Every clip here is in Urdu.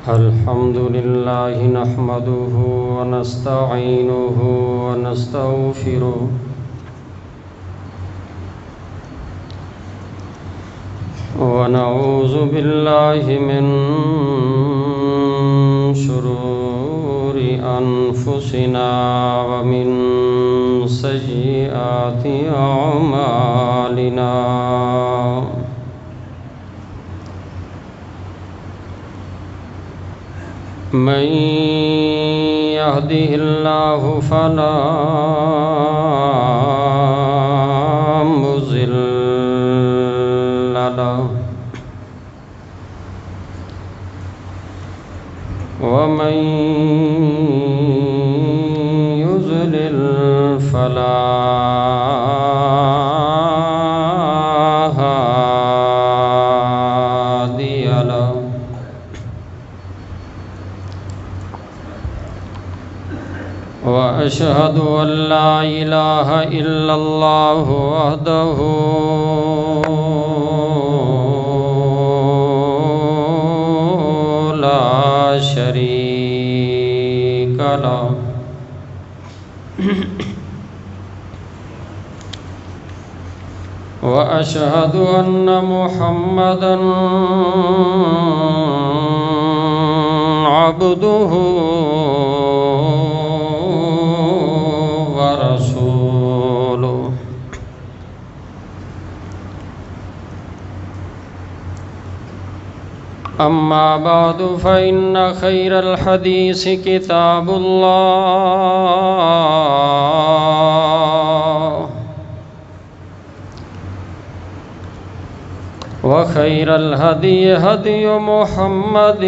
الحمد لله نحمده ونستعينه ونستغفره ونعوذ بالله من شرور أنفسنا ومن سيئات أعمالنا من يهده الله فلا مضل له ومن يضلل فلا هادي له وأشهد أن لا إله إلا الله وحده لا شريك له وأشهد أن محمدًا عبده ورسوله أما بعد فإن خير الحديث كتاب الله وخير الهدي هدي محمد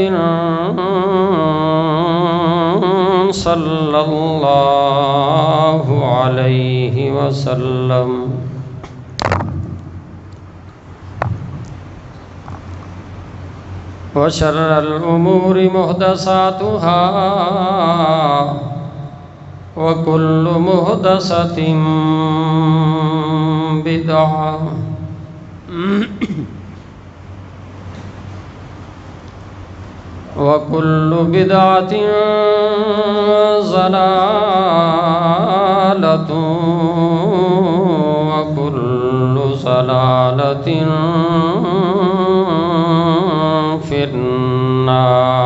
صلى الله عليه وسلم وشر الأمور محدثاتها وكل محدثة بدعة وكل بدعة ضلالة وكل ضلالة في النار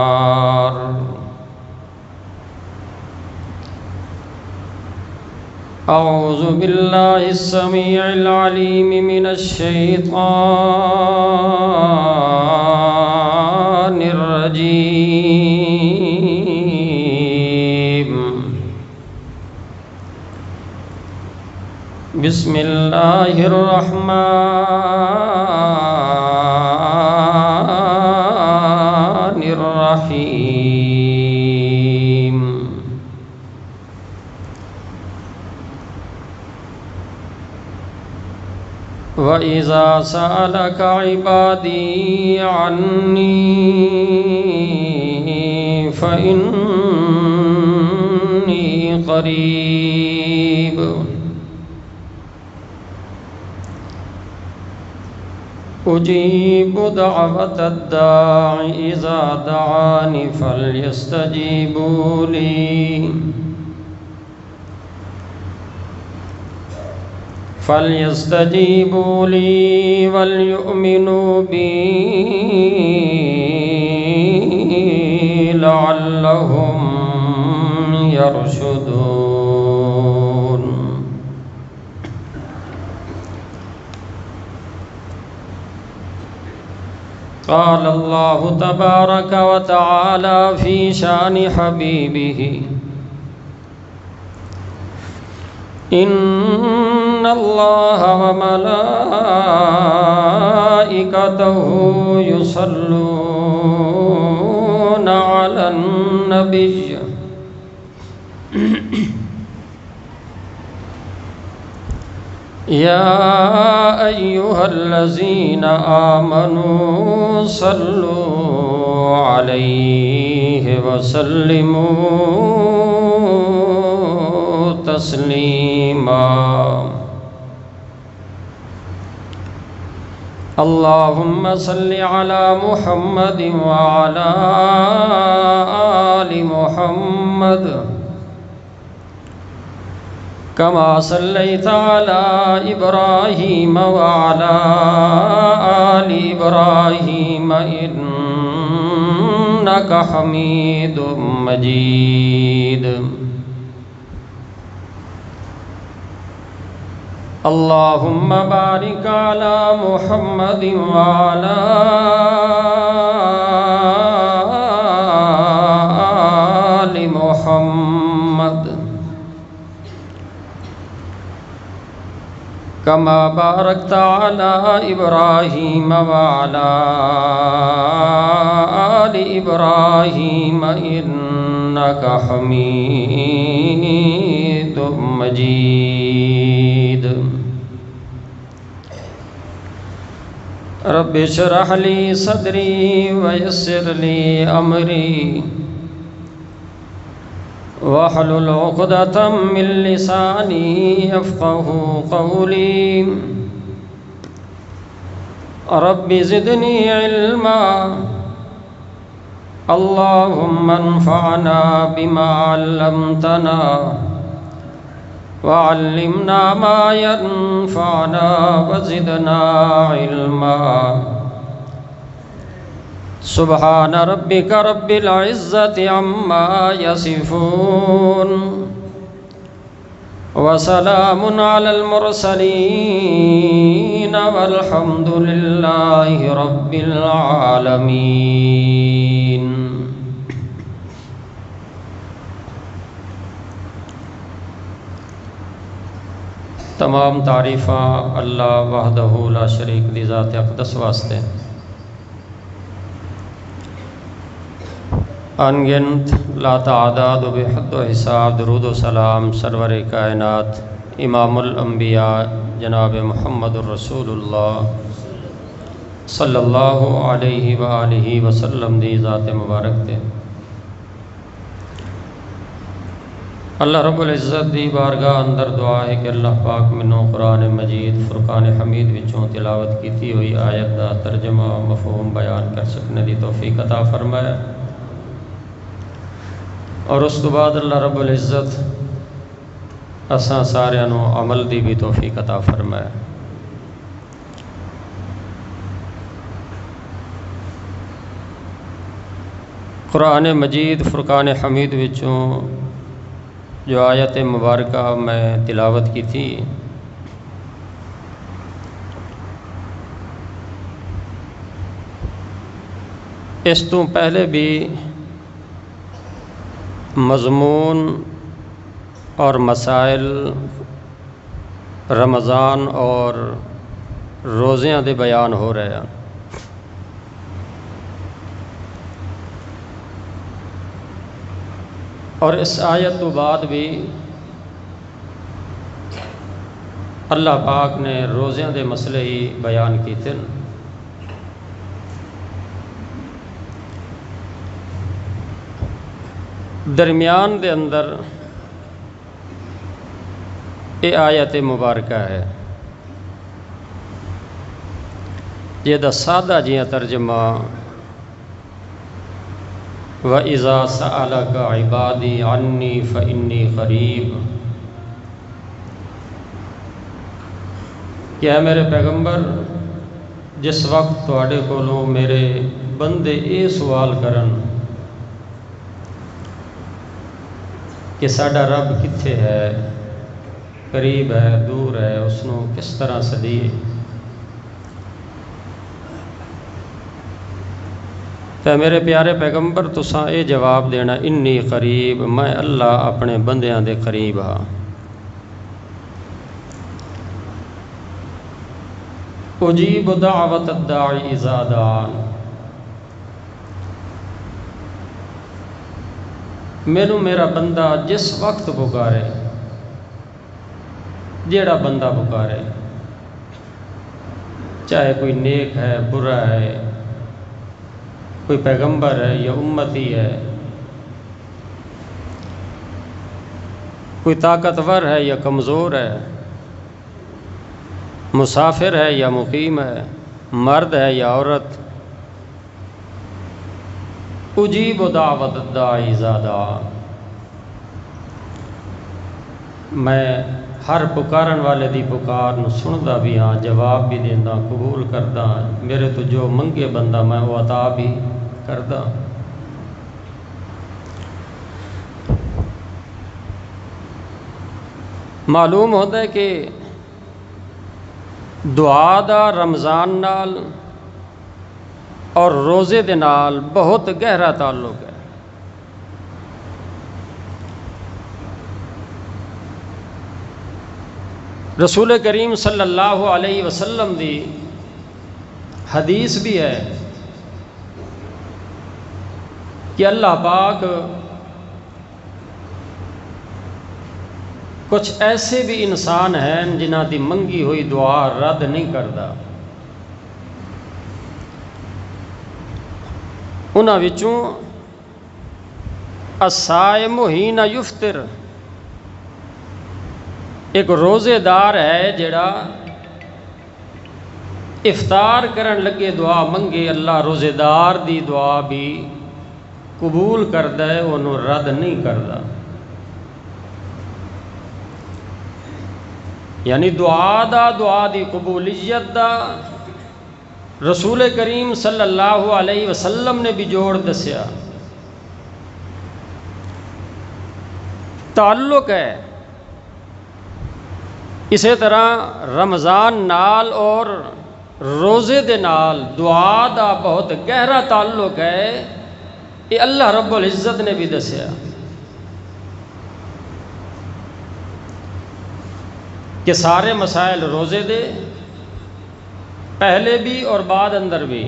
أعوذ بالله السميع العليم من الشيطان الرجيم بسم الله الرحمن الرحيم وَإِذَا سَأَلَكَ عِبَادِي عَنِّي فَإِنِّي قَرِيبٌ أُجِيبُ دَعْوَةَ الدَّاعِ إِذَا دَعَانِ فَلْيَسْتَجِيبُوا لي وَلْيُؤْمِنُوا بِي لَعَلَّهُمْ يَرْشُدُونَ قال الله تبارك وتعالى في شان حبيبه إن الله وملائكته يصلون على النبي يا أيها الذين آمنوا صلوا عليه وسلموا تسليما اللهم صل على محمد وعلى آل محمد كما صليت على إبراهيم وعلى آل إبراهيم إنك حميد مجيد اللهم بارك على محمد وعلى آل محمد كما باركت على إبراهيم وعلى آل إبراهيم إنك حميد مجيد رب اشرح لي صدري ويسر لي أمري واحلل عقدة من لساني يفقه قولي رب زدني علما اللهم انفعنا بما علمتنا وعلمنا ما ينفعنا وزدنا علما سبحان ربك رب العزة عما يصفون وسلام على المرسلين والحمد لله رب العالمين. تمام تعریفاں اللہ وحدہ لا شریک دی ذات اقدس واسطے، انگنت لا تعداد و بحد و حساب درود و سلام سرور کائنات امام الانبیاء جناب محمد الرسول اللہ صلی اللہ علیہ وآلہ وسلم دی ذات مبارک تے اللہ رب العزت دی بارگاہ اندر دعا ہے کہ اللہ پاک منوں قرآن مجید فرقان حمید وچوں تلاوت کیتی ہوئی آیت دا ترجمہ مفہوم بیان کر سکنے دی توفیق عطا فرمائے، اور اس تو بعد اللہ رب العزت اساں سارے نو عمل دی بھی توفیق عطا فرمائے۔ قرآن مجید فرقان حمید وچوں جو آیت مبارکہ میں تلاوت کی تھی، اس تو پہلے بھی مضمون اور مسائل رمضان اور روزیاں دے بیان ہو رہے ہیں، اور اس آیت تو بعد بھی اللہ پاک نے روزیاں دے مسئلے ہی بیان کیتے ہیں۔ درمیان دے اندر یہ آیت مبارکہ ہے یہ دا سادہ جیاں ترجمہ وَإِذَا سَأَلَكَ عِبَادِي عَنِّي فَإِنِّي قَرِيبٌ، کہ اے میرے پیغمبر جس وقت تواڈے کولوں میرے بندے یہ سوال کرن کہ ساڈا رب کتھے ہے، قریب ہے دور ہے، اس نو کس طرح سدیے، تو میرے پیارے پیغمبر تساں اے جواب دینا انی قریب، میں اللہ اپنے بندیاں دے قریب ہاں، اجیب دعوت الداعی اذا دعان، مینو میرا بندہ جس وقت پکارے، جیڑا بندہ پکارے، چاہے کوئی نیک ہے برا ہے، کوئی پیغمبر ہے یا امتی ہے، کوئی طاقتور ہے یا کمزور ہے، مسافر ہے یا مقیم ہے، مرد ہے یا عورت، اجیب دعوت الداعی اذا دعا، میں ہر پکارن والے دی پکار نو سندا بھی ہاں، جواب بھی دیندا، قبول کردا، میرے تو جو منگے بندہ میں وہ عطا بھی کردا۔ معلوم ہوتا ہے کہ دعا دا رمضان نال اور روزے دے نال بہت گہرا تعلق ہے۔ رسول کریم صلی اللہ علیہ وسلم دی حدیث بھی ہے کہ اللہ پاک کچھ ایسے بھی انسان ہیں جنہاں دی منگی ہوئی دعا رد نہیں کردا، انہاں وچوں الصائم حین یفطر، ایک روزے دار ہے جڑا افطار کرن لگے دعا منگے، اللہ روزے دار دی دعا بھی قبول کردا ہے، انہوں رد نہیں کردا۔ یعنی دعا دی قبولیت دا رسول کریم صلی اللہ علیہ وسلم نے بھی جوڑ دسیا، تعلق ہے۔ اسی طرح رمضان نال اور روزے دے نال دعا دا بہت گہرا تعلق ہے، یہ اللہ رب العزت نے بھی دسیا کہ سارے مسائل روزے دے پہلے بھی اور بعد اندر بھی،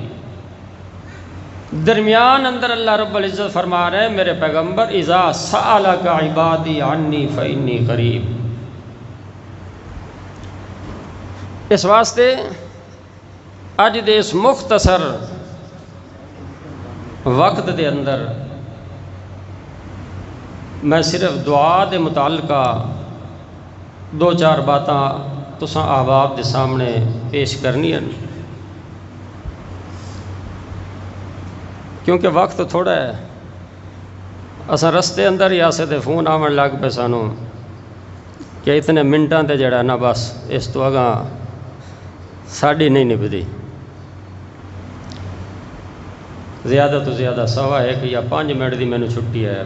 درمیان اندر اللہ رب العزت فرما رہے ہیں میرے پیغمبر اذا سألک عبادی عنی فإنی قریب۔ اس واسطے اج دے اس مختصر وقت دے اندر میں صرف دعا دے متعلقہ دو چار باتاں تساں احباب دے سامنے پیش کرنی ہیں، کیونکہ وقت تھوڑا ہے۔ اساں رستے اندر ہی آسے دے فون آمن لگ پہ سانوں کہ اتنے منٹاں تے جڑا نا بس اس تو اگاں ساڑی نہیں نبدی، زیادہ تو زیادہ 1.25 یا 5 منٹ دی میں نے چھٹی ہے،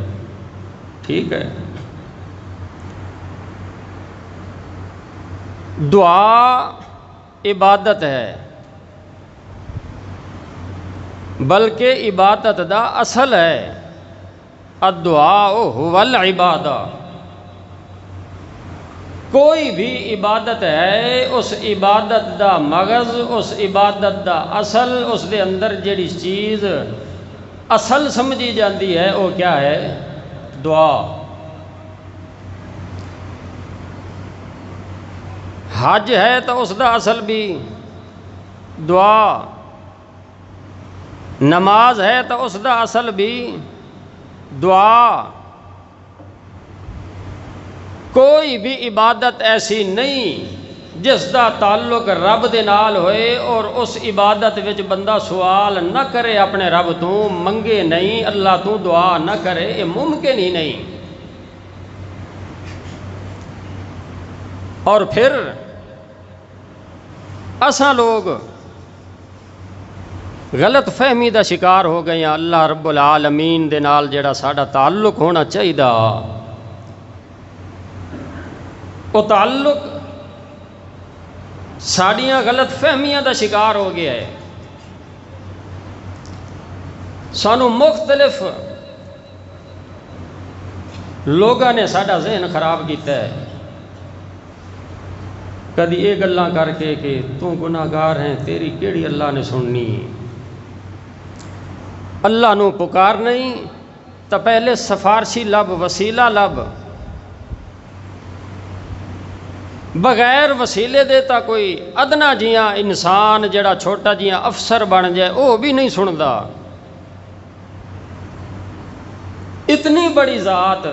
ٹھیک ہے۔ دعا عبادت ہے، بلکہ عبادت دا اصل ہے، الدعاء هو العبادہ۔ کوئی بھی عبادت ہے، اس عبادت دا مغز، اس عبادت دا اصل، اس دے اندر جڑی چیز اصل سمجھی جاندی ہے وہ کیا ہے؟ دعا۔ حج ہے تو اس دا اصل بھی دعا، نماز ہے تو اس دا اصل بھی دعا۔ کوئی بھی عبادت ایسی نہیں جس دا تعلق رب دے نال ہوئے اور اس عبادت وچ بندہ سوال نہ کرے اپنے رب تو، منگے نہیں، اللہ تو دعا نہ کرے، یہ ممکن ہی نہیں۔ اور پھر اساں لوگ غلط فہمی دا شکار ہو گئے ہیں، اللہ رب العالمین دے نال جڑا ساڈا تعلق ہونا چاہیے وہ تعلق ساڑیاں غلط فہمیاں دا شکار ہو گیا ہے۔ سانو مختلف لوگاں نے ساڈا ذہن خراب کیتا ہے، کدی یہ گلاں کر کے کہ تو گناہگار ہیں، تیری کیڑی اللہ نے سننی، اللہ نو پکار نہیں تو پہلے سفارشی لب، وسیلہ لب، بغیر وسیلے دے تا کوئی ادنا جیاں انسان جڑا چھوٹا جیاں افسر بن جائے وہ بھی نہیں سندا۔ اتنی بڑی ذات،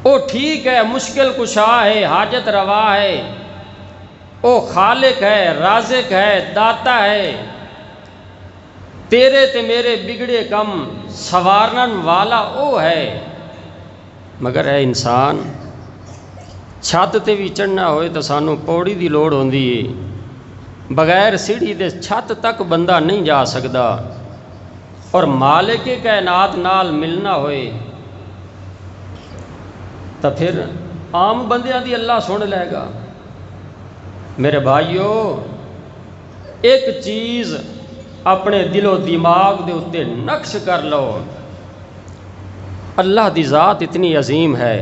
وہ ٹھیک ہے، مشکل کشا ہے، حاجت روا ہے، او خالق ہے، رازق ہے، داتا ہے، تیرے تے میرے بگڑے کم سوارن والا او ہے۔ مگر اے انسان، چھت تے بھی چڑھنا ہوئے تو سانو پوڑی دی لوڑ ہوندی ہے، بغیر سیڑھی دے چھت تک بندہ نہیں جا سکدا، اور مالک کائنات نال ملنا ہوئے تو پھر عام بندیاں دی اللہ سن لے گا۔ میرے بھائیو، ایک چیز اپنے دل و دماغ دے اتے نقش کر لو، اللہ دی ذات اتنی عظیم ہے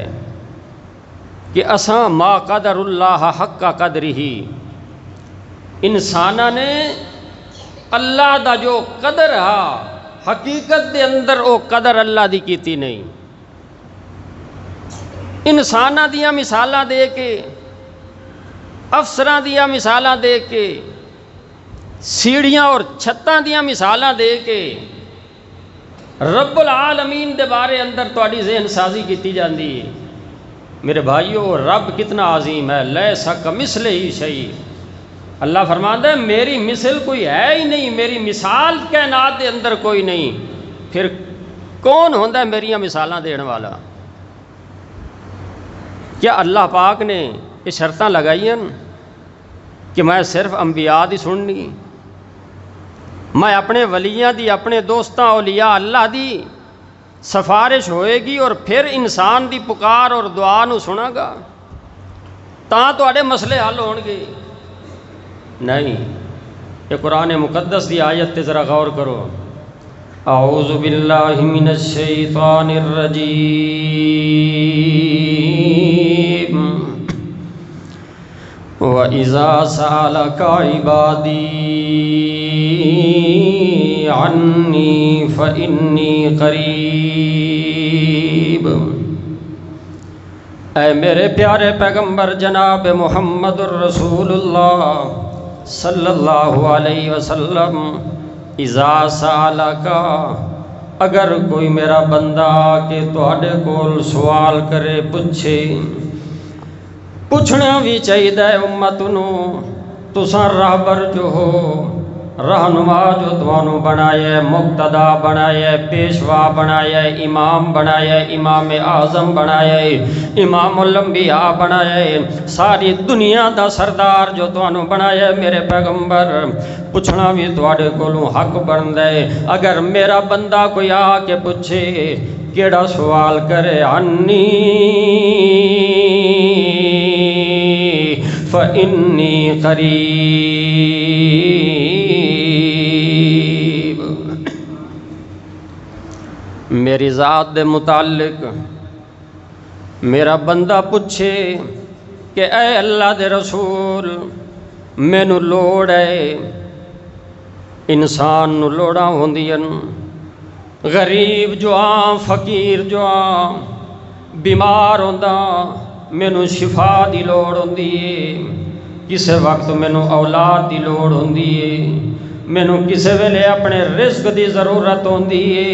کہ اساں ما قدر اللہ حق قدرہی، انسانہ نے اللہ دا جو قدر ہا حقیقت دے اندر او قدر اللہ دی کیتی نہیں۔ انسانہ دیاں مثالاں دے کے، افسراں دیاں مثالاں دے کے، سیڑھیاں اور چھتاں دیاں مثالاں دے کے رب العالمین دے بارے اندر تواڈی ذہن سازی کیتی جاندی ہے۔ میرے بھائیو، رب کتنا عظیم ہے، لیس کمثلہ شیء۔ اللہ فرماتا ہے میری مثل کوئی ہے ہی نہیں، میری مثال کائنات دے اندر کوئی نہیں، پھر کون ہوندا ہے میریاں مثالاں دین والا؟ کیا اللہ پاک نے یہ شرطاں لگائیں کہ میں صرف انبیاء دی سننی، میں اپنے ولیاں دی، اپنے دوستاں اولیاء اللہ دی سفارش ہوئے گی اور پھر انسان دی پکار اور دعا نو سنا گا تاں تواڈے مسئلے حل ہون گے؟ نہیں۔ یہ قرآن مقدس دی آیت تے ذرا غور کرو۔ اعوذ باللہ من الشیطان الرجیم وَإِذَا سَأَلَكَ عِبَادِي عَنِّي فَإِنِّي قَرِيبٌ۔ اے میرے پیارے پیغمبر جناب محمد الرسول اللہ صلی اللہ علیہ وسلم، اذا سالک، اگر کوئی میرا بندہ کہ تواڈے کول سوال کرے، پوچھے، پوچھنا بھی چاہیے امت نو، تساں راہبر جو ہو، رہنما جو تانوں بنایا، مقتدا بنایا، پیشوا بنایا، امام بنایا، امام اعظم بنایا، امام الانبیاء بنایا، ساری دنیا دا سردار جو تانوں بنایا میرے پیغمبر، پوچھنا بھی تواڈے کولوں حق بندا ہے۔ اگر میرا بندہ کوئی آ کے پوچھے، کیڑا سوال کرے، عنی فإنی قریب، میری ذات دے متعلق میرا بندہ پوچھے کہ اے اللہ دے رسول، مینو لوڑ ہے، انسان نو لوڑاں ہوندیاں، غریب جو آں، فقیر جو آں، بیمار ہوندا، مینو شفا دی لوڑ ہوندی ہے، کسے وقت مینو اولاد دی لوڑ ہوندی ہے، مینو کسے ویلے اپنے رزق دی ضرورت ہوندی ہے،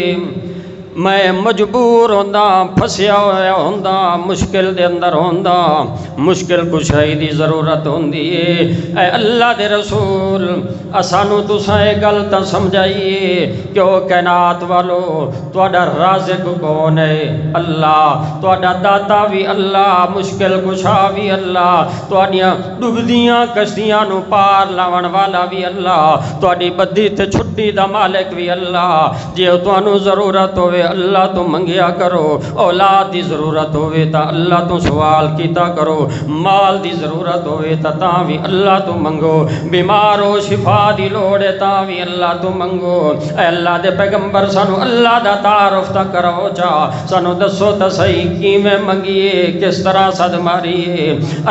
میں مجبور ہوندا، پھسیا ہویا ہوندا، مشکل دے اندر ہوندا، مشکل کشائی دی ضرورت ہوندی ہے۔ اے اللہ دے رسول، اسانو تساں اے گل تاں سمجھائیے کہ او کائنات والو، تواڈا رازق کون ہے؟ اللہ۔ تواڈا داتا بھی اللہ، مشکل کشا بھی اللہ، تواڈیاں ڈبدیاں کشتیاں نو پار لاون والا بھی اللہ، تواڈی بدی تے چھٹی دا مالک بھی اللہ۔ جے تانوں ضرورت ہوئے اللہ تو منگیا کرو، اولاد دی ضرورت ہوئے تا اللہ تو سوال کیتا کرو، مال دی ضرورت ہوئے تا بھی اللہ تو منگو، بیمار ہو شفا دی لوڑے تا بھی اللہ تو منگو۔ اے اللہ دے پیغمبر، سانو اللہ دا تعارف تا کرو جا، سانو دسو تا صحیح کیویں منگیے، کس طرح صد ماریے۔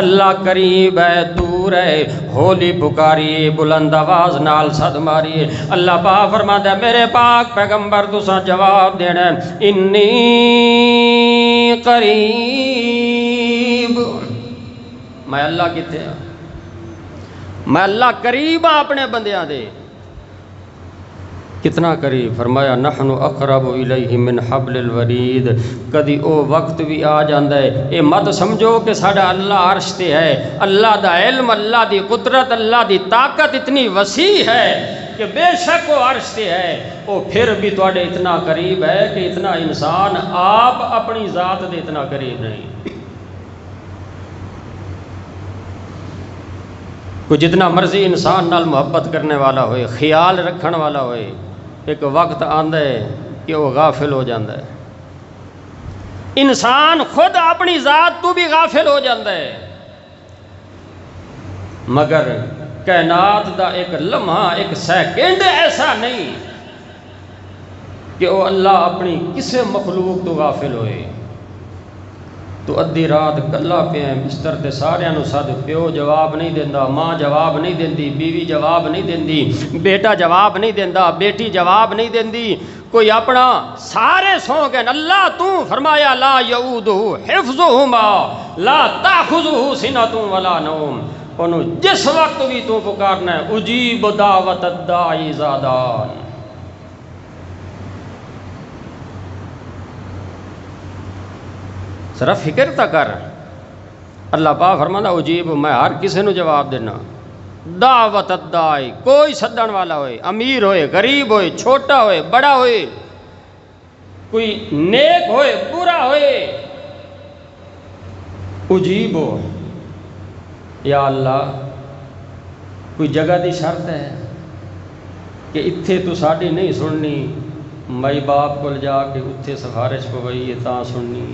اللہ قریب ہے، دور ہے، ہولی پکاریے، بلند آواز نال صد ماریے۔ اللہ پاک فرماتا ہے میرے پاک پیغمبر تساں جواب دینا، انی قریب، میں اللہ کتے ہاں؟ میں اللہ قریب ہاں اپنے بندیاں دے، کتنا قریب؟ فرمایا نحن اقرب الیہ من حبل الورید۔ کدی او وقت بھی آ جاندہ ہے، اے مت سمجھو کہ ساڑا اللہ عرش تے ہے، اللہ دا علم، اللہ دی قدرت، اللہ دی طاقت اتنی وسیع ہے کہ بے شک وہ عرش تے ہے، وہ پھر بھی تواڈے اتنا قریب ہے کہ اتنا انسان آپ اپنی ذات دے اتنا قریب نہیں۔ کوئی جتنا مرضی انسان نال محبت کرنے والا ہوئے، خیال رکھن والا ہوئے، ایک وقت آندا ہے کہ وہ غافل ہو جاندہ ہے۔ انسان خود اپنی ذات تو بھی غافل ہو جاندہ ہے، مگر کائنات دا ایک لمحہ، ایک سیکنڈ ایسا نہیں کہ وہ اللہ اپنی کسے مخلوق تو غافل ہوئے۔ تو ادھی رات کلا پہ ہیں بستر تے سارے نو سد، پیو جواب نہیں دیندا، ماں جواب نہیں دیندی، بیوی جواب نہیں دیندی، بیٹا جواب نہیں دیندا، بیٹی جواب نہیں دیندی، کوئی اپنا سارے سو گئے۔ اللہ تو فرمایا لا یعودہ حفظہما لا تاخذہ سنۃ ولا نوم، انہوں جس وقت بھی تو پکارنا ہے اجیب دعوت الداعی اذا دعان۔ ذرا فکر تا کر، اللہ پاک فرماتا اجیب، میں ہر کسی نو جواب دینا، دعوت الداعی، کوئی سدن والا ہوئے، امیر ہوئے، غریب ہوئے، چھوٹا ہوئے، بڑا ہوئے، کوئی نیک ہوئے، برا ہوئے، اجیب ہو۔ یا اللہ کوئی جگہ دی شرط ہے کہ اتھے تو ساڑی نہیں سننی، مائی باپ کو جا کے اتھے سفارش پوئی ہے تاں سننی،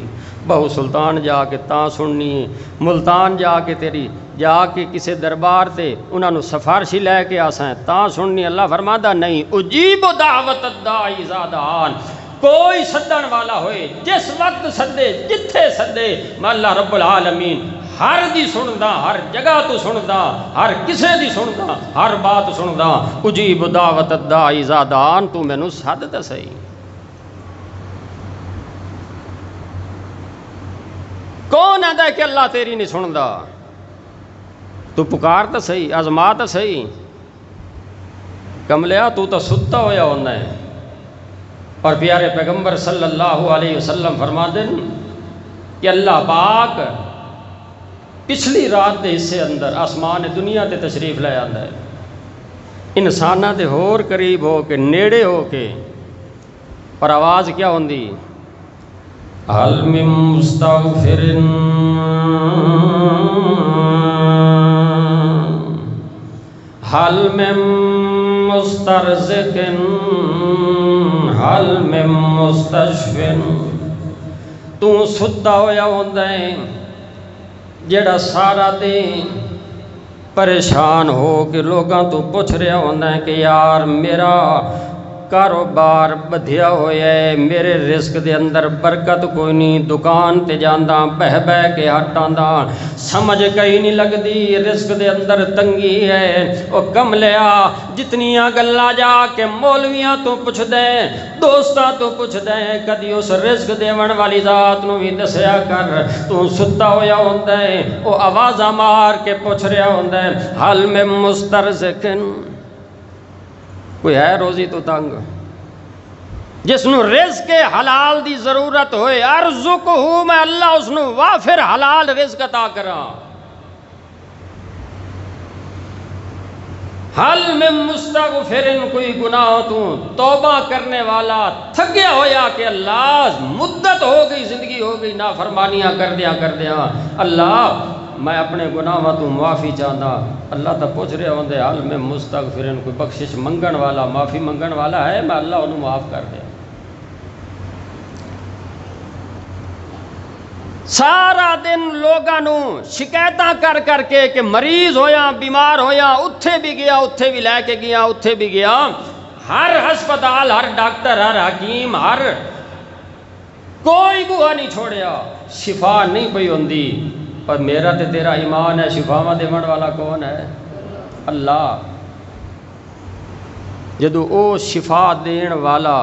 بہو سلطان جا کے تاں سننی، ملتان جا کے تیری جا کے کسے دربار تے انہاں نو سفارشی لے کے آسائیں تاں سننی۔ اللہ فرماتا نہیں، اجیب دعوت الداعی اذا دعان، کوئی سدن والا ہوئے، جس وقت سدے، جتھے سدے، میں اللہ رب العالمین ہر دی سندا، ہر جگہ تو سندا، ہر کسے دی سندا، ہر بات سندا۔ اجیب دعوت الداعی اذا دعان، تو مینوں سد تے صحیح۔ کون آندا ہے کہ اللہ تیری نہیں سندا؟ تو پکار تے صحیح، آزما تے صحیح۔ کملیا تو تا ستا ہویا ہونا ہے۔ اور پیارے پیغمبر صلی اللہ علیہ وسلم فرما دیں کہ اللہ پاک پچھلی رات دے حصے اندر آسمان دنیا تے تشریف لے آندا ہے، انسانہ دے ہور قریب ہو کے، نیڑے ہو کے، اور آواز کیا ہوندی؟ حل من مستغفر حل من مسترزق حل من مستشفن۔ تو ستا ہویا ہوندا ہے جیڑا سارا دن پریشان ہو کے لوگاں تو پوچھ رہا ہونا ہے کہ یار میرا کاروبار بدھیا ہویا ہے، میرے رزق دے اندر برکت کوئی نہیں، دکان تے جانداں بہ بہ کے ہٹانداں، سمجھ کہیں نہیں لگدی، رزق دے اندر تنگی ہے۔ او کملیا جتنیاں گلاں جا کے مولویاں تو پوچھ دیں، دوستاں تو پوچھ دیں، کدی اس رزق دیون والی ذات نو بھی دسیا کر۔ تو ستا ہویا ہوندا ہے، او آوازاں مار کے پوچھ رہا ہوندا ہے حل میں مسترزقن، کوئی ہے روزی تو تنگ جس نو رزق حلال دی ضرورت ہوئے؟ ارزقہ، میں اللہ اس نو وافر حلال رزق عطا کراں۔ حل من مستغفرن، کوئی گناہ تو توبہ کرنے والا تھگیا ہویا کہ اللہ مدت ہو گئی، زندگی ہو گئی نافرمانیاں کر دیا اللہ میں اپنے گناہاں تو معافی چاہتا۔ اللہ تا پوچھ رہے ہوندے حل میں مستغفرن، کوئی بخشش منگن والا، معافی منگن والا ہے؟ میں اللہ انہوں معاف کر دیا۔ سارا دن لوگاں شکایتاں کر کے کہ مریض ہویا، بیمار ہویا، اتھے بھی گیا، اتھے بھی لے کے گیا، اتھے بھی گیا، ہر ہسپتال، ہر ڈاکٹر، ہر حکیم، ہر کوئی بوہا نہیں چھوڑیا، شفا نہیں پئی ہوندی۔ اور میرا تے تیرا ایمان ہے شفاواں دیون والا کون ہے؟ اللہ۔ جدو او شفا دین والا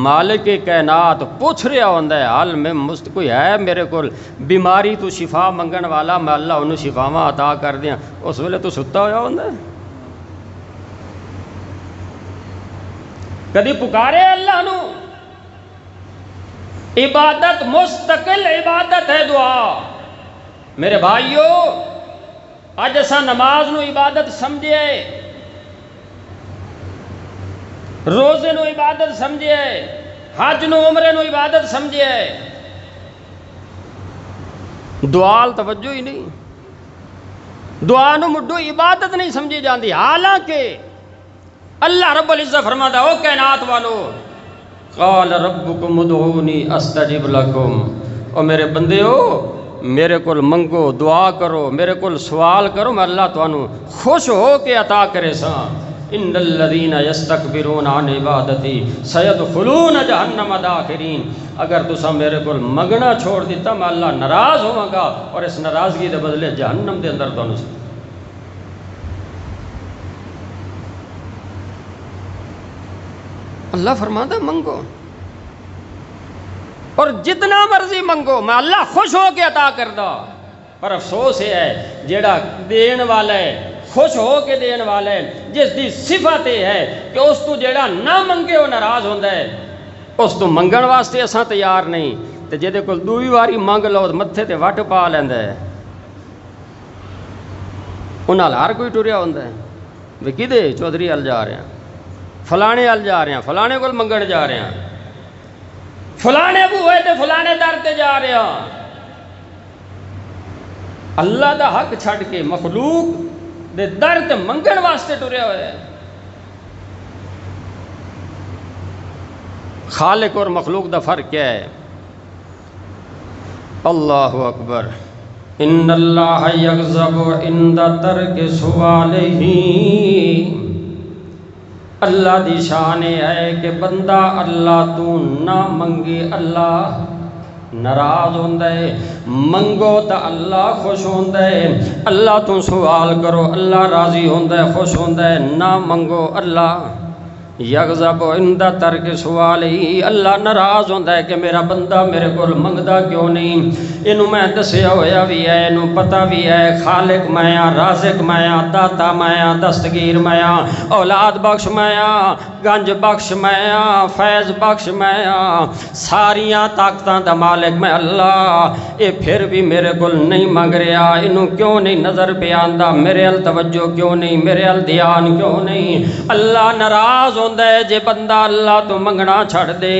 مالک کائنات پوچھ رہا ہوندا ہے حال میں کوئی ہے میرے کو بیماری تو شفا منگن والا، میں اللہ انہوں شفاواں عطا کر دیاں، اس ویلے تو ستا ہویا ہوندا ہے۔ کدی پکارے اللہ نو؟ عبادت مستقل عبادت ہے دعا۔ میرے بھائیو، اج اساں نماز نو عبادت سمجھے، روزے نو عبادت سمجھے، حج نو عمرے نو عبادت سمجھے، دعا توجہ ہی نہیں، دعا نو مڈو عبادت نہیں سمجھی جاندی۔ حالانکہ اللہ رب العزت فرماتا ہے، او کائنات والو، قال ربکم ادعونی استجب لکم، او میرے بندے ہو، میرے کول منگو، دعا کرو، میرے کول سوال کرو، میں اللہ توانو خوش ہو کے عطا کرے ساں۔ ان الذین یستکبرون عن عبادتی سیدخلون جہنم داخرین۔ اگر تساں میرے کول منگنا چھوڑ دیتا، میں اللہ ناراض ہوں گا اور اس ناراضگی دے بدلے جہنم دے اندر تانوں اللہ فرماتا منگو، اور جتنا مرضی منگو، میں اللہ خوش ہو کے عطا کردہ۔ پر افسوس یہ ہے جیڑا دین والا ہے، خوش ہو کے دین والا ہے، جس دی صفت یہ ہے کہ اس تو جیڑا نہ منگے وہ ناراض ہوندہ ہے، اس تو منگن واسطے اساں تیار نہیں، تے جیدے کل دوئی واری منگ لو متھے تے وٹ پا لیندہ ہے، انہاں ہر کوئی ٹریا ہوندہ ہے، وہ کدے چودھری ال جا رہے ہیں، فلانے ال جا رہے ہیں، فلانے کل منگن جا رہے ہیں، فلانے بوئے تے فلانے در تے جا رہے ہیں۔ اللہ دا حق چھڑ کے مخلوق دے در تے منگن واسطے ٹرے ہوئے۔ خالق اور مخلوق دا فرق کیا ہے؟ اللہ اکبر۔ ان اللہ یغضب عند ترک سوالہ، اللہ دی شان ہے کہ بندہ اللہ تو نہ منگے اللہ ناراض ہوندہ ہے، منگو تا اللہ خوش ہوندہ ہے، اللہ تو سوال کرو اللہ راضی ہوندہ ہے، خوش ہوندہ ہے، نہ منگو اللہ یغضب عند ترک سوالی، اللہ ناراض ہوندہ ہے کہ میرا بندہ میرے کو منگدا کیوں نہیں۔ انہوں میں دسیا ہویا بھی ہے، انہوں پتہ بھی ہے، خالق میاں، رازق میاں، داتا میاں، دستگیر میاں، اولاد بخش میاں، گنج بخش میاں، فیض بخش میاں، ساریاں طاقتاں دا مالک میں اللہ، اے پھر بھی میرے کو نہیں منگ رہا، انہوں کیوں نہیں نظر پہ آندہ، میرے ال توجہ کیوں نہیں، میرے ال دھیان کیوں نہیں۔ اللہ ناراض ہوندہ ہے جے بندہ اللہ تو منگنا چھڑ دے،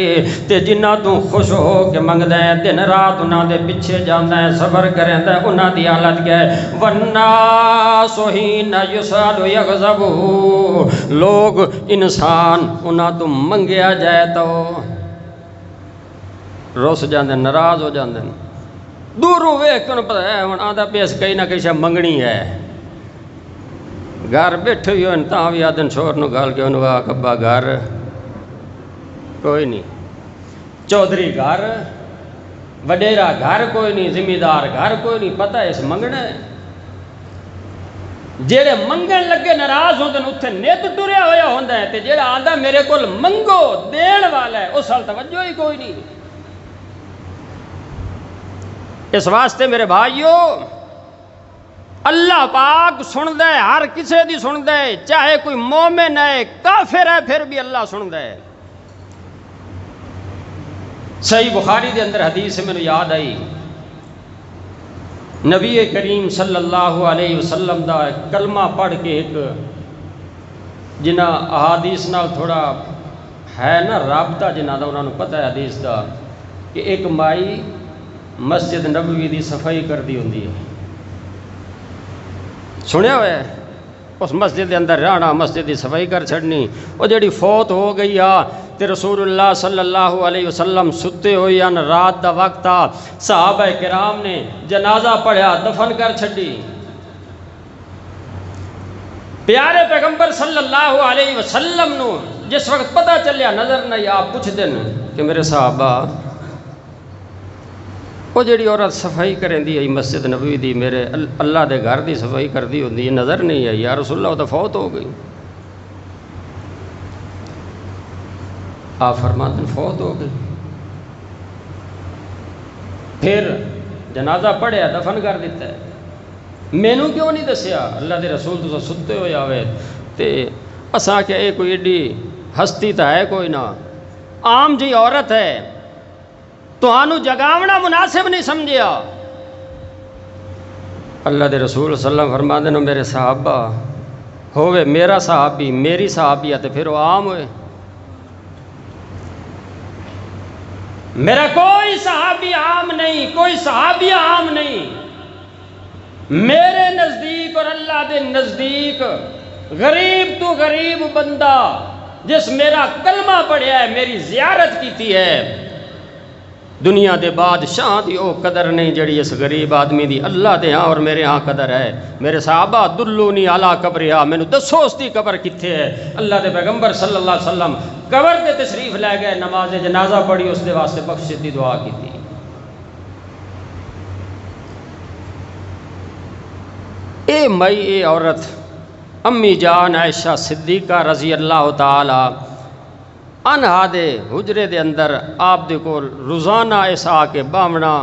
تے جنہ تو خوش ہو کے منگ دے، دن رات انہاں دے پیچھے جاندہ ہے، صبر کریں دے، انہاں دی حالت کیا ہے؟ وَالنَّاسُ حِينَ يُسْأَلُ يَغْضَبُ، لوگ انسان انہاں تو منگیا جائے تو روس جاندے، ناراض ہو جاندے، دوروں ویکھ کے انہوں پتہ ہے آدھا پیس کئی نہ کئی شاہ منگنی ہے، گھر بیٹھے ہوئے ہیں تاں بھی آدھن شور نو گال کے انہوں آکھ ابا گھر کوئی نہیں، چودھری گھر، وڈیرا گھر کوئی نہیں، ذمہ گھر کوئی نہیں، پتہ ہے اس منگنا ہے۔ جیڑے منگن لگے ناراض ہوندے اتھے نیت ٹریا ہویا ہوندہ ہے، تے جیڑا آدھا میرے کول منگو دین والا ہے اس حال توجہ ہی کوئی نہیں۔ اس واسطے میرے بھائیو، اللہ پاک سن دے، ہر کسے دی سن دے، چاہے کوئی مومن ہے کافر ہے پھر بھی اللہ سن دے۔ صحیح بخاری دے اندر حدیث سے میں یاد آئی، نبی کریم صلی اللہ علیہ وسلم دا کلمہ پڑھ کے ایک جنہ احادیث نال تھوڑا ہے نا رابطہ، جنہ دا انہوں نے پتہ ہے حدیث دا، کہ ایک مائی مسجد نبوی دی صفائی کر دی ہوندی ہے، سنیا ہوئے اس مسجد دے اندر رہنا، مسجد دی صفائی کر چھڑنی، وہ جڑی فوت ہو گئی تے رسول اللہ صلی اللہ علیہ وسلم ستے ہوئی رات دا وقت تھا، صحابہ کرام نے جنازہ پڑھیا، دفن کر چھڑی۔ پیارے پیغمبر صلی اللہ علیہ وسلم نو جس وقت پتہ چلیا نظر نہیں آپ پوچھ دن کہ میرے صحابہ وہ جڑی عورت صفائی کریں دی مسجد نبوی دی میرے اللہ دے گھر دی صفائی کر دی ہوندی ہے، نظر نہیں آئی، یا رسول اللہ وہ تو فوت ہو گئی۔ آپ فرماتے ہیں فوت ہو گئی، پھر جنازہ پڑھیا، دفن کر دیتا ہے، مینوں کیوں نہیں دسیا؟ اللہ دے رسول تو ستے ہوئے آوے تے اساں کہ اے کوئی ایڈی ہستی تو ہے کوئی نہ، عام جی عورت ہے، تہانوں جگاونا مناسب نہیں سمجھیا۔ اللہ دے رسول صلی اللہ علیہ وسلم فرماندے نے میرے صحابہ ہوئے میرا صحابی میری صحابیہ تے پھر وہ عام ہوئے۔ میرا کوئی صحابی عام نہیں، کوئی صحابیہ عام نہیں، میرے نزدیک اور اللہ دے نزدیک غریب تو غریب بندہ جس میرا کلمہ پڑھیا ہے، میری زیارت کیتی ہے، دنیا دے بادشاہ دی او قدر نہیں جڑی اس غریب آدمی دی اللہ دے ہاں اور میرے ہاں قدر ہے۔ میرے صحابہ دلونی علی قبرہا، میں نے دسو اس دی قبر کتھے ہے؟ اللہ دے پیغمبر صلی اللہ علیہ وسلم قبر دے تشریف لے گئے، نماز جنازہ پڑھی، اس دے واسطے بخشش دی دعا کی تھی۔ اے مئی اے عورت امی جان عائشہ صدیقہ رضی اللہ تعالی عنہا دے حجرے دے اندر آپ دے کول روزانہ ایسا آ کے باونا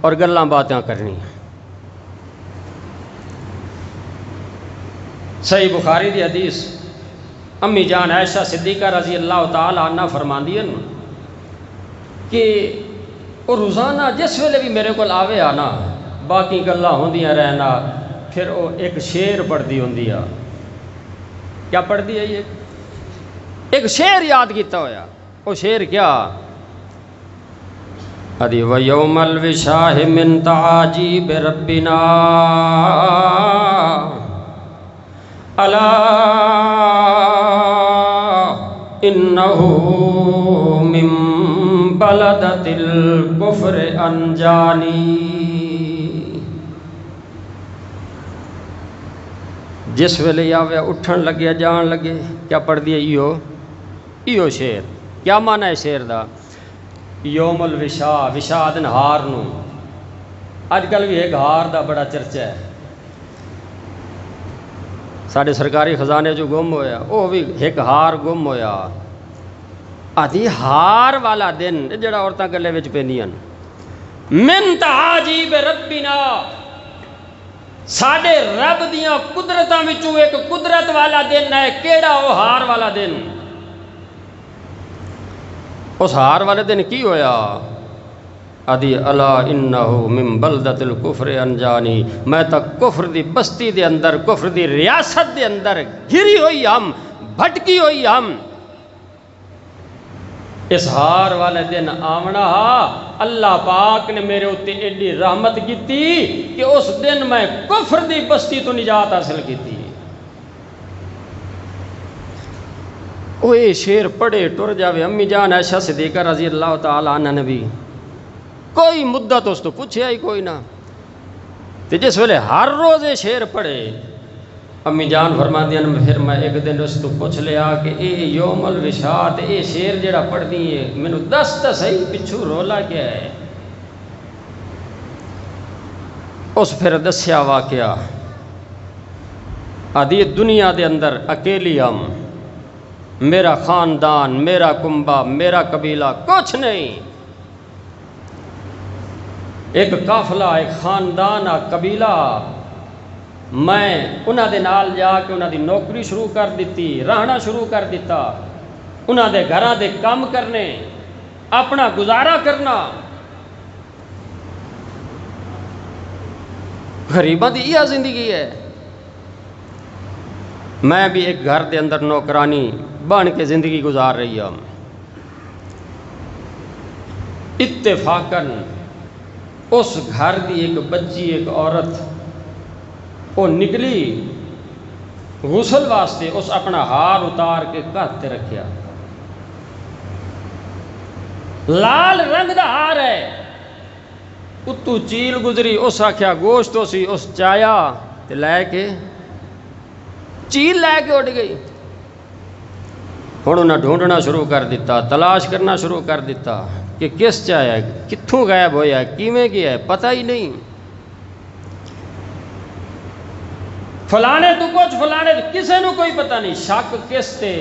اور گلاں باتیں کرنی۔ صحیح بخاری دی حدیث امی جان عائشہ صدیقہ رضی اللہ تعالی عنہ فرماندی ہیں کہ وہ روزانہ جس ویلے بھی میرے کول آوے آنا باقی گلاں ہوندیاں رہنا، پھر وہ ایک شعر پڑھدی ہوندی ہے۔ کیا پڑھدی ہے؟ یہ ایک شعر یاد کیتا ہویا۔ وہ شعر کیا؟ ادی وَيَوْمَ الْوِشَاهِ مِنْ تَعَاجِيبِ رَبِّنَا أَلَا إِنَّهُ مِنْ بَلَدَةِ الْكُفْرِ أَنْجَانِي۔ جس ویلے آوے اٹھن لگے جان لگے کیا پڑھ دیا ایو شعر۔ کیا معنی ہے شعر دا؟ یوم الوشا، وشا دن ہار نو، اج کل بھی ایک ہار دا بڑا چرچا ہے، ساڑھے سرکاری خزانے جو گم ہویا وہ بھی ایک ہار گم ہویا۔ آدھی ہار والا دن جڑا عورتاں گلے وچ پیندیاں من تعاجیب ربنا، ساڑھے رب دیاں قدرتاں وچوں ایک قدرت والا دن ہے۔ کیڑا وہ ہار والا دن؟ اس ہار والے دن کی ہویا؟ ادی الا انہو من بلدت الکفر انجانی، میں تک کفر دی بستی دے اندر، کفر دی ریاست دے اندر گھری ہوئی ہم، بھٹکی ہوئی ہم۔ اس ہار والے دن آمنا اللہ پاک نے میرے اتے ایڈی رحمت کیتی کہ اس دن میں کفر دی بستی تو نجات حاصل کیتی۔ وہ یہ شعر پڑھے ٹر جاوے امی جان عائشہ صدیقہ رضی اللہ تعالی عنہ نے بھی کوئی مدت اس تو پوچھے ہی کوئی نہ، تے جس ویلے ہر روز یہ شعر پڑھے امی جان فرماندیاں پھر میں ایک دن اس تو پوچھ لیا کہ اے یوم الوشا تے اے شعر جڑا پڑھ دی ہے مینوں دس تا صحیح پچھو رولا کیا ہے؟ اس پھر دسیا واقعہ، آدھی دنیا دے اندر اکیلی ہم، میرا خاندان، میرا کنبہ، میرا قبیلہ کچھ نہیں، ایک قافلہ، ایک خاندان، قبیلہ، میں انہاں دے نال جا کے انہاں دی نوکری شروع کر دیتی، رہنا شروع کر دیتا، انہاں دے گھراں دے کام کرنے، اپنا گزارا کرنا۔ غریباں دی یہ زندگی ہے۔ میں بھی ایک گھر دے اندر نوکرانی بن کے زندگی گزار رہی ہوں۔ اتفاقاً اس گھر دی ایک بچی، ایک عورت وہ نکلی غسل واسطے، اس اپنا ہار اتار کے کہتے رکھیا، لال رنگ دا ہار ہے، اتو چیل گزری، اس آکھیا گوشت ہو سی، اس چایا تے لے کے چیل لے کے اٹھ گئی۔ ہن انہیں ڈھونڈنا شروع کر دیتا، تلاش کرنا شروع کر دیتا کہ کس چایا ہے، کتھوں غائب ہویا ہے، کیویں گیا ہے، پتہ ہی نہیں۔ فلانے تو کچھ، فلانے کسے نو کوئی پتہ نہیں، شک کس تے؟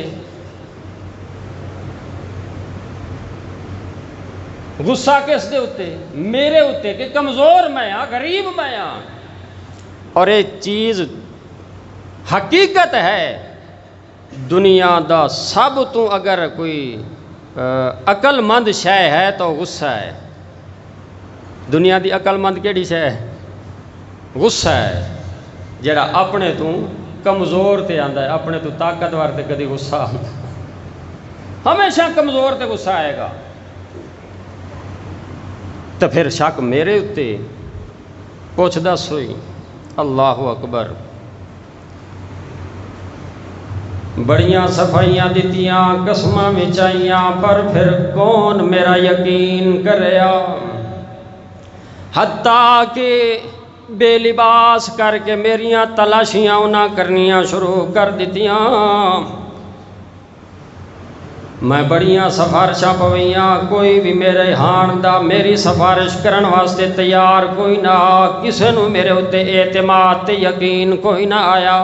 غصہ کس دے ہوتے؟ میرے ہوتے کہ کمزور میں ہاں، غریب میں ہاں۔ اور ایک چیز حقیقت ہے دنیا دا سب تو اگر کوئی عقل مند شے ہے تو غصہ ہے. دنیا دی عقل مند کیڑی شے ہے؟ غصہ ہے. جڑا اپنے تو کمزور تے آندا ہے، اپنے تو طاقتور تے کدی غصہ آندا، ہمیشہ کمزور تے غصہ آئے گا. تو پھر شک میرے اتے پوچھ دس ہوئی. اللہ اکبر. بڑیاں صفائیاں دیتیاں، قسماں وچائیاں، پر پھر کون میرا یقین کریا؟ حتیٰ کہ بے لباس کر کے میریاں تلاشیاں انہاں کرنیاں شروع کر دیتیاں. میں بڑیاں سفارشاں پویاں، کوئی بھی میرے ہان دا میری سفارش کرن واسطے تیار کوئی نہ. کسے نو میرے اتے اعتماد تے یقین کوئی نہ آیا.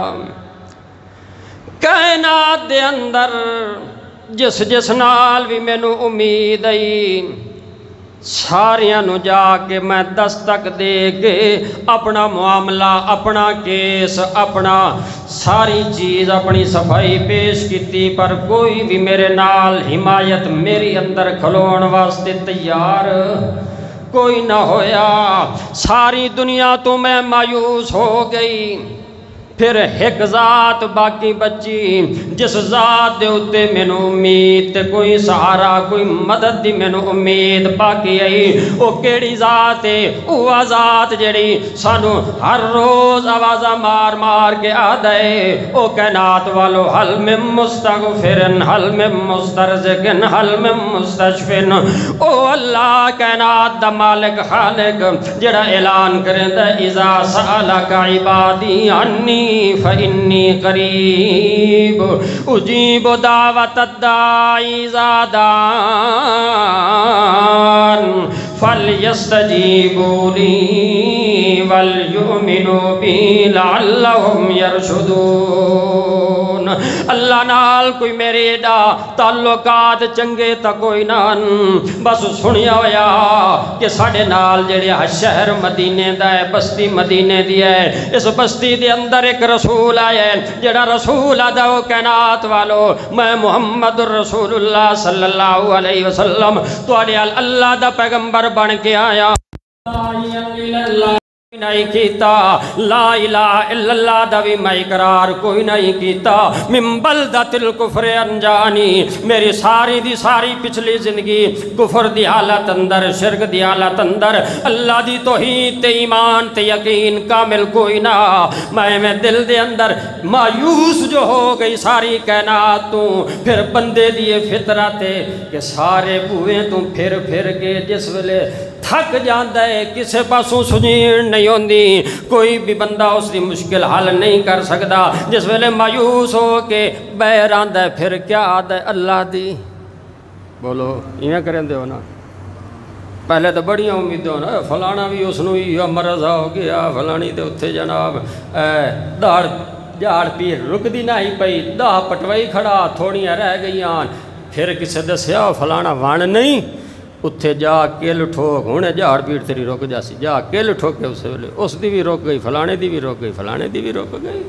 کائنات دے اندر جس نال بھی مینوں امید آئی، ساریاں نو جا کے میں دستک دے کے اپنا معاملہ، اپنا کیس، اپنا ساری چیز، اپنی صفائی پیش کیتی، پر کوئی بھی میرے نال حمایت میری اندر کھلون واسطے تیار کوئی نہ ہویا. ساری دنیا تو میں مایوس ہو گئی. پھر ایک ذات باقی بچی، جس ذات دے اتے مینوں امید تے کوئی سہارا، کوئی مدد دی مینوں امید باقی آئی. او کیڑی ذات ہے؟ اوہ ذات جڑی سانو ہر روز آوازہ مار مار کے آدھے، او کائنات والو حل من مستغفرن، حل من مسترزقن، حل من مستشفن. او اللہ کائنات دا مالک خالق جڑا اعلان کردا اذا سألک عبادی عنی فإنی قریب اجیب دعوت الداعی اذا دعان فلیستجیبوا لی ولیؤمنوا بی لعلہم یرشدون. اللہ نال کوئی میرے دا تعلقات چنگے تا کوئی نہ، بس سنیا ہویا کہ ساڑھے نال جڑے شہر مدینے دا ہے، بستی مدینے دی ہے، اس بستی دے اندر ایک رسول آیا ہے. جڑا رسول آدھا وہ کائنات والو میں محمد الرسول اللہ صلی اللہ علیہ وسلم توڑے اللہ دا پیغمبر بن کے آیا. نہیں کیتا لا الہ الا اللہ دا بھی میں اقرار کوئی نہیں کیتا. من بلدت الکفر انجانی، میری ساری دی ساری پچھلی زندگی کفر دی حالت اندر، شرک دی حالت اندر، اللہ دی توحید تے ایمان تے یقین کامل کوئی نہ. میں دل دے اندر مایوس جو ہو گئی ساری کائنات تو. پھر بندے دیے فطرت کہ سارے بوئیں تو پھر کے جس ویلے تھک جاندہ ہے، کسے پاسوں سنیر نہیں ہوندی، کوئی بھی بندہ اس دی مشکل حل نہیں کر سکتا. جس ویلے مایوس ہو کے بیر آندہ ہے، پھر کیا آدھا ہے اللہ دی. بولو یہ کریں دے ہو نا. پہلے تو بڑیاں امیدیں ہونا، فلانا بھی اس نو ہی مرض ہو گیا، فلانی دے اتھے جناب داڑ جاڑ پیر رک دی نہ ہی پئی، دا پٹوائی کھڑا تھوڑیاں رہ گئیاں. پھر کسے دسیا فلانا وان نہیں، اتھے جا کل ٹھوک، ہونے جاڑ پیڑ تیری رک جاسی، جا کل ٹھوکے اسے ویلے اس دی بھی رک گئی، فلانے دی بھی رک گئی، فلانے دی بھی رک گئی.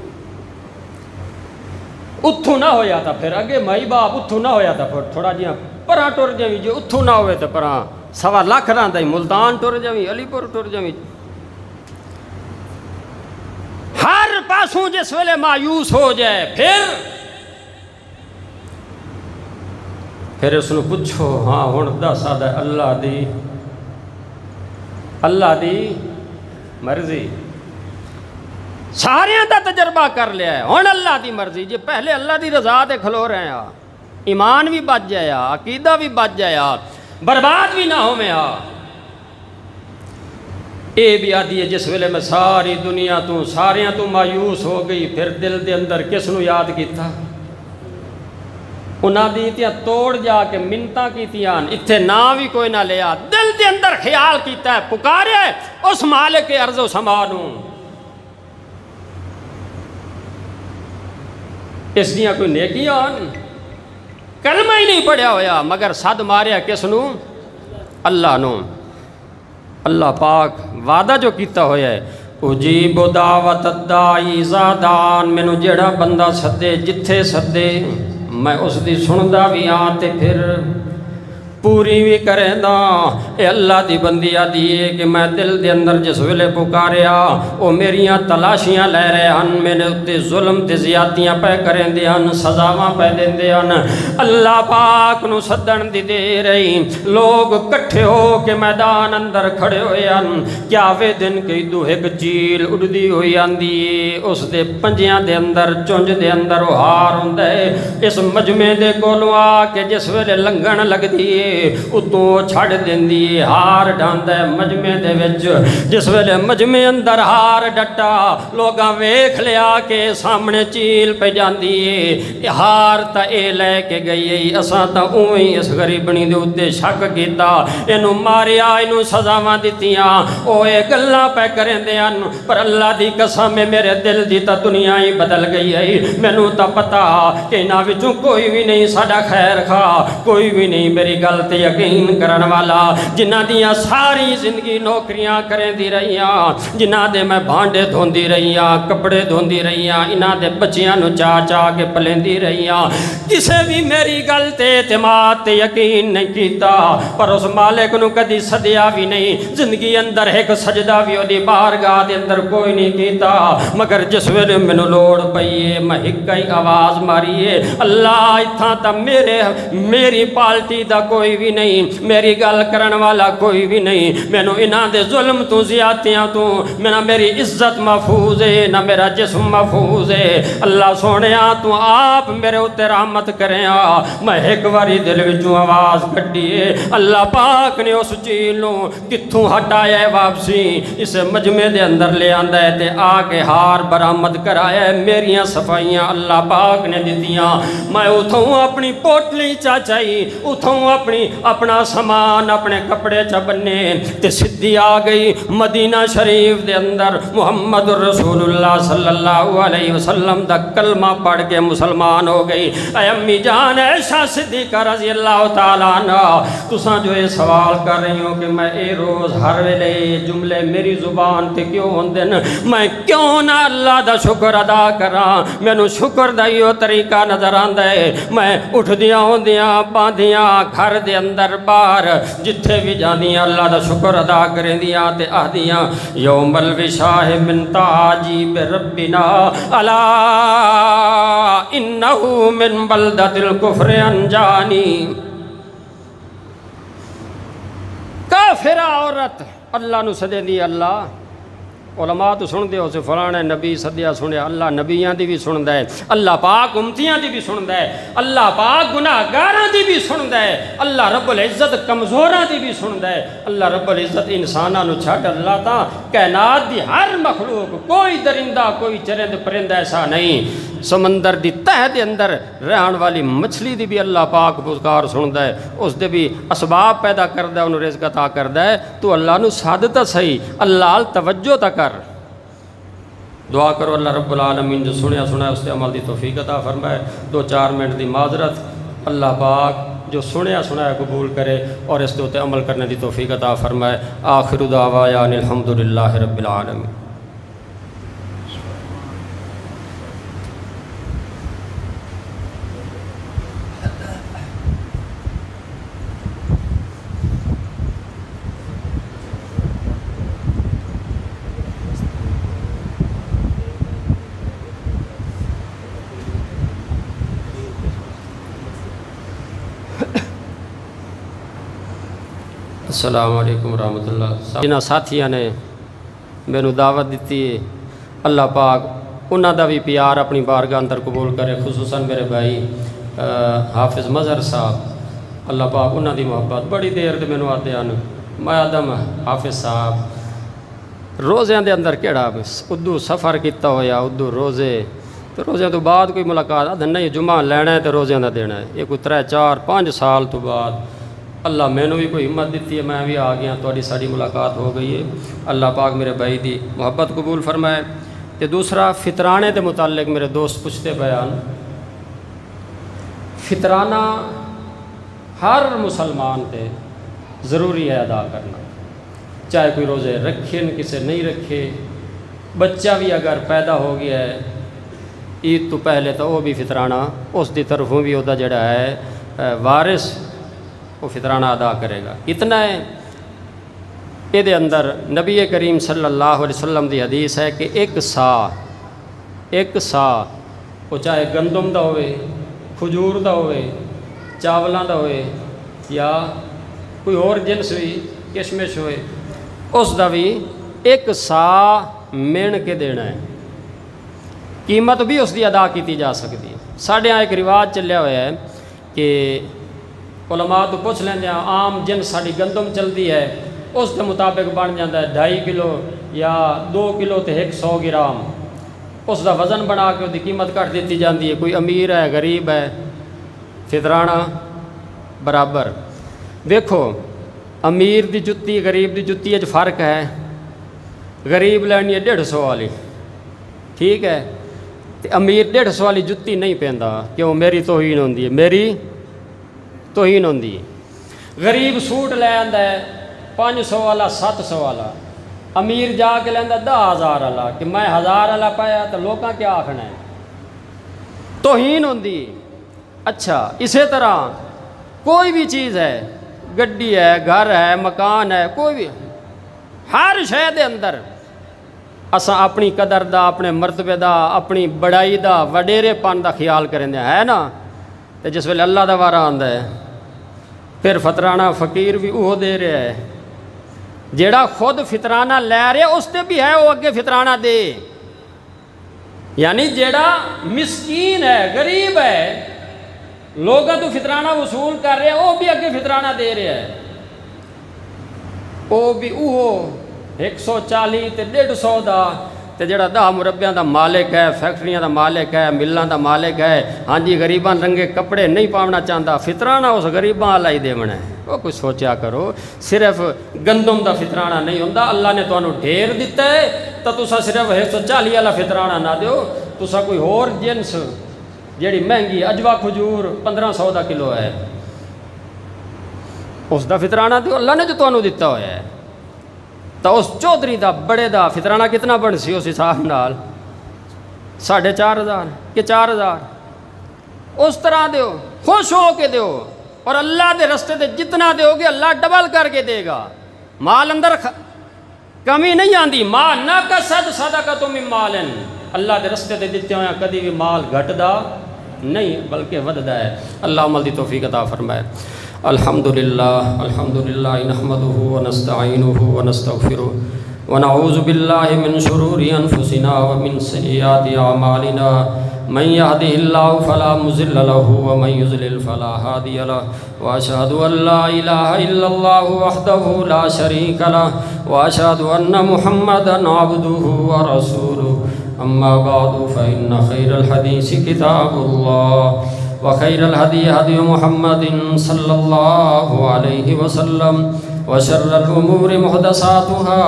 اتھو نہ ہویا تھا پھر اگے مائی باپ، اتھو نہ ہویا تھا پھر تھوڑا جیاں پرا ٹور جاوی، جو اتھو نہ ہوئے تھا پرا سوا لاکھ رہاں دائی ملتان ٹور جاوی، علی پور ٹور جاوی. ہر پاسوں جس ویلے مایوس ہو جائے، پھر اس نے پوچھو ہاں ہون دس آدھا اللہ دی مرضی. ساریاں دا تجربہ کر لیا ہے، ہون اللہ دی مرضی. جی پہلے اللہ دی رضا دے کھلو رہے ہیں، ایمان بھی بچ جایا، عقیدہ بھی بچ جایا، برباد بھی نہ ہو میں اے بھی آدھی ہے. جس ویلے میں ساری دنیا تو ساریاں تو مایوس ہو گئی، پھر دل دے اندر کس نو یاد کیتا؟ انہاں دیتیاں توڑ جا کے منتاں کیتیاں، اتھے نا بھی کوئی نہ لیا، دل دے اندر خیال کیتا ہے، پکارے اس مالک ارض و سمانوں. اس دیاں کوئی نیکیاں کلمہ ہی نہیں پڑھیا ہویا، مگر صد ماریا کس نو؟ اللہ نو. اللہ پاک وعدہ جو کیتا ہویا ہے اجیب دعوت الدائی اذا دعان، مینوں جڑا بندہ سدے جتھے سدے میں اس دی سندا بھی ہاں تے پھر پوری بھی کریں دا۔ اے اللہ دی بندی آدھی ہے کہ میں دل دے اندر جس ویلے پکاریا او میریاں تلاشیاں لے رہے ہن، میں نے اتے ظلم تے زیادتیاں پہ کریں دے ہن، سزاواں پہ دیں دے ہن۔ اللہ پاک نو صدن دی دے رہی، لوگ کٹھے ہو کے میدان اندر کھڑے ہوئے ہن۔ کیا وے دن کئی دو ایک چیل اڑدی ہوئی آندی ہے، اس دے پنجیاں دے اندر چونج دے اندر وہ ہار ہوندہ ہے۔ اس مجمع دے کولوں آ کے جس ویلے لنگن لگ دیئے اتوں چھڑ دیندی، ہار ڈاندہ ہے مجمع دے وچ۔ جس ویلے مجمع اندر ہار ڈٹا، لوگاں ویکھ لیا کہ سامنے چیل پہ جاندی ہے، ہار تا اے لے کے گئی ہے، اساں تا اوہی اس غریبنی دے اتے شک کیتا، انہوں ماریا، انہوں سزاواں دیتیاں، او اے گلہ پہ کریں دیاں، پر اللہ دی قسم میں میرے دل دی تا دنیا ہی بدل گئی ہے۔ میں نو تا پتا کہ نہ وچوں کوئی بھی نہیں ساڈا خیر خواہ، کوئی بھی نہیں میری گل تے یقین کرن والا، جنہ دیاں ساری زندگی نوکریاں کریں دی رہیاں، جنہ دے میں بھانڈے دھوندی رہیاں، کپڑے دھوندی رہیاں، انہ دے بچیاں نو چاہ کے پلیندی رہیاں، کسے بھی میری گل تے اعتماد تے یقین نہیں کیتا، پر اس مالک نو کدی صدیا بھی نہیں، زندگی اندر ایک سجدہ بھی دی بارگاہ دے اندر کوئی نہیں کیتا، مگر جس ویلے مینوں لوڑ پئیے میں ہکئی آواز ماریے، اللہ اتھاں تا میری پالٹی دا کوئی بھی نہیں، میری گل کرن والا کوئی بھی نہیں، میں نو انہاں دے ظلم تو زیادتیاں تو نہ میری عزت محفوظ ہے، نہ میرا جسم محفوظ ہے۔ اللہ سونیا تو آپ میرے اتے رحمت کریں، میں ایک باری دل وچوں آواز کٹیے، اللہ پاک نے اس چیلوں کتھوں ہٹایا ہے واپسی، اس مجمع دے اندر لے آندہ ہے تے آکے ہار برآمد کرایا ہے، میریاں صفائیاں اللہ پاک نے دیتیاں، میں اتھوں اپنی پوٹلی چاچائی، اتھوں اپنا سامان اپنے کپڑے چبنے تے سدھی آ گئی مدینہ شریف دے اندر، محمد رسول اللہ صلی اللہ علیہ وسلم دا کلمہ پڑھ کے مسلمان ہو گئی۔ اے امی جان عائشہ صدیقہ رضی اللہ تعالیٰ عنہ، تساں جو یہ سوال کر رہی ہوں کہ میں اے روز ہر ویلے جملے میری زبان تے کیوں ہوندے ن، میں کیوں نہ اللہ دا شکر ادا کراں، میں نو شکر دا یہ طریقہ نظر آندہ ہے، میں اٹھ دیاں ہوندیاں باندیاں گھر دے اندر بار جتھے بھی جانیاں اللہ دا شکر ادا کریں دیاں تے آدیاں یوم الوشاہ من تعجیب ربنا الا انہو من بلدت الکفر انجانی۔ کافرہ عورت اللہ نو سدے دی، اللہ علماء تو سن دے ہو سے فلانے نبی صدیہ سنے، اللہ نبیاں دی بھی سن دے، اللہ پاک امتیاں دی بھی سن دے، اللہ پاک گناہگاراں دی بھی سن دے، اللہ رب العزت کمزوراں دی بھی سن دے، اللہ رب العزت انساناں نو چھٹ اللہ تا کائنات دی ہر مخلوق، کوئی درندہ کوئی چرند پرند ایسا نہیں، سمندر دی تہ دے اندر رہن والی مچھلی دی بھی اللہ پاک پکار سن دے، اس دے بھی اسباب پیدا کر دے، انہوں رزق عطا کر دے، تو اللہ نو سادتا صحیح، اللہ توجہ تا کر، دعا کرو اللہ رب العالمین جو سنیا اس تے عمل دی توفیق عطا فرمائے۔ 2-4 منٹ دی معذرت، اللہ پاک جو سنیا قبول کرے اور اس تے عمل کرنے دی توفیق عطا فرمائے۔ آخر دعوانا الحمدللہ رب العالمین۔ السلام علیکم ورحمۃ اللہ۔ جنہاں ساتھیاں نے مینوں دعوت دیتی ہے، اللہ پاک انہاں دا بھی پیار اپنی بارگاہ اندر قبول کرے، خصوصاً میرے بھائی حافظ مظہر صاحب، اللہ پاک انہاں دی محبت بڑی دیر دے مینوں آتے ہیں، میں آدم حافظ صاحب روزیاں دے اندر کیڑا ادو سفر کیتا ہویا، ادو روزے تو روزیاں تو بعد کوئی ملاقات نہیں، جمعہ لینا ہے تو روزیاں دا دینا ہے، یہ کوئی 3-4-5 سال تو بعد اللہ میں نے بھی کوئی ہمت دیتی ہے، میں بھی آ گیا، تھوڑی ساری ملاقات ہو گئی ہے، اللہ پاک میرے بھائی دی محبت قبول فرمائے۔ تے دوسرا فطرانے دے متعلق میرے دوست پوچھتے بیان، فطرانہ ہر مسلمان تے ضروری ہے ادا کرنا، چاہے کوئی روزے رکھے کسے نہیں رکھے، بچہ بھی اگر پیدا ہو گیا ہے عید تو پہلے تو وہ بھی فطرانہ اس دی طرفوں بھی وہ جڑا ہے وارث وہ فطرانہ ادا کرے گا۔ اتنا ہے یہ اندر نبی کریم صلی اللہ علیہ وسلم دی حدیث ہے کہ ایک سا وہ چاہے گندم دا ہوئے، کھجور دا ہوئے، چاولاں دا ہوئے یا کوئی اور جنس بھی کشمش ہوئے، اس دا بھی ایک سا مین کے دینا ہے، قیمت بھی اس دی ادا کی جا سکتی ہے۔ ساڑھے یہاں ایک رواج چلیا ہوا ہے کہ علماء تو پوچھ لیں عام جنس ساڑھی گندم چلتی ہے اس کے مطابق بن جاتا ہے 2.5 کلو یا 2 کلو تے 100 گرام، اس دا وزن بنا کے اس دی قیمت کٹ دیتی جاتی ہے۔ کوئی امیر ہے غریب ہے فطرانہ برابر۔ دیکھو امیر دی جتی غریب دی جتی اچ فرق ہے، غریب لینی ہے 150 والی، ٹھیک ہے، تے امیر 150 والی جتی نہیں پہندا، کیوں؟ میری توہین ہوندی ہے، میری توہین ہوندی ہے۔ غریب سوٹ لے آندا ہے 500 والا 700 والا، امیر جا کے لیندا 10,000 والا کہ میں 1000 والا پایا تو لوکاں کیا آکھنا ہے، توہین ہوندی۔ اچھا اسی طرح کوئی بھی چیز ہے، گڈی ہے، گھر ہے، مکان ہے، کوئی بھی ہر شے دے اندر اساں اپنی قدر دا، اپنے مرتبے دا، اپنی بڑائی دا، وڈیرے پن دا خیال کریں ہے نا۔ تے جس ویلے اللہ دا وارا آندا ہے پھر فطرانہ فقیر بھی وہ دے رہا ہے، جیڑا خود فطرانہ لے رہا ہے اس تے بھی ہے وہ اگے فطرانہ دے، یعنی جیڑا مسکین ہے غریب ہے لوگاں تو فطرانہ وصول کر رہے ہیں وہ بھی اگے فطرانہ دے رہا ہے، وہ بھی 140 تے 150 دا، تے جڑا 10 مربیاں دا مالک ہے، فیکٹریاں دا مالک ہے، ملاں دا مالک ہے، ہاں جی غریباں رنگے کپڑے نہیں پاونا چاہتا، فطرانہ اس غریباں والا ہی دیونا ہے۔ وہ کچھ سوچیا کرو، صرف گندم دا فطرانہ نہیں ہوندا، اللہ نے تانوں ڈھیر دیتا ہے تو تسا صرف 140 والا فطرانہ نہ دیو، تسا کوئی اور جنس جیڑی مہنگی اجوا کھجور 1500 دا کلو ہے اس دا فطرانہ دیو، اللہ نے جو تانوں دیتا ہوا ہے۔ تو اس چودھری دا بڑے دا فطرانہ کتنا بن سی اس حساب نال 4,500 کہ 4,000 اس طرح دیو، خوش ہو کے دیو، اور اللہ دے رستے دے جتنا دیو گے اللہ ڈبل کر کے دے گا، مال اندر کمی نہیں آندی، مال نہ کسد صدقۃ من مال، اللہ دے رستے دے دیتے ہوئے کدی بھی مال گھٹدا نہیں بلکہ وددا ہے۔ اللہ عمل دی توفیق عطا فرمائے۔ الحمدللہ نحمده ونستعینه ونستغفره ونعوذ باللہ من شرور انفسنا ومن سیئات اعمالنا من يهده الله فلا مضل له ومن يضلل فلا هادي له واشهد ان لا اله الا الله وحده لا شريك له واشهد ان محمدا عبده ورسوله اما بعد فان خير الحديث كتاب الله وخير الهدي هدي محمد صلى الله عليه وسلم وشر الأمور محدثاتها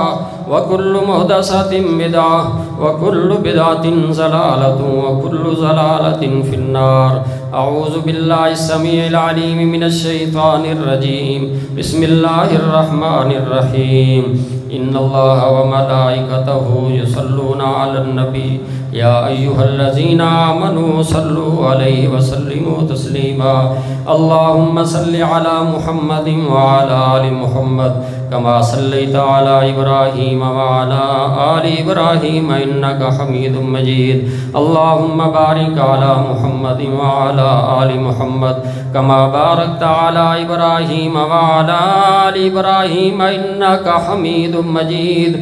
وكل محدثة بدعة وكل بدعة ضلالة وكل ضلالة في النار۔ أعوذ بالله السميع العليم من الشيطان الرجيم، بسم الله الرحمن الرحيم، إن الله وملائكته يصلون على النبي يا أيها الذين آمنوا صلوا عليه وسلموا تسليما، اللهم صل على محمد وعلى آل محمد كما صليت على إبراهيم وعلى آل إبراهيم إنك حميد مجيد، اللهم بارك على محمد وعلى آل محمد كما باركت على إبراهيم وعلى آل إبراهيم إنك حميد مجيد،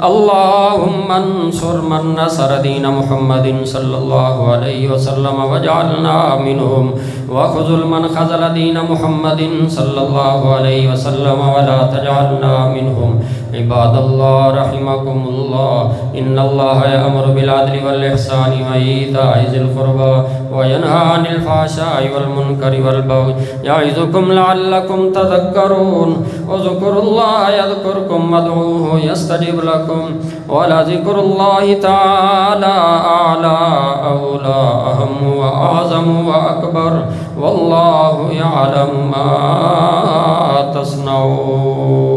اللهم انصر من نصر دين محمد صلى الله عليه وسلم واجعلنا منهم، وخذل من خذل دين محمد صلى الله عليه وسلم ولا تجعلنا منهم۔ عباد الله رحمكم الله، إن الله يأمر بالعدل والإحسان وإيتاء ذي القربى وينهى عن الفحشاء والمنكر والبغي يعظكم لعلكم تذكرون، واذكروا الله يذكركم وادعوه يستجب لكم، ولذكر الله تعالى أعلى أولى أهم وأعظم وأكبر، والله يعلم ما تصنعون۔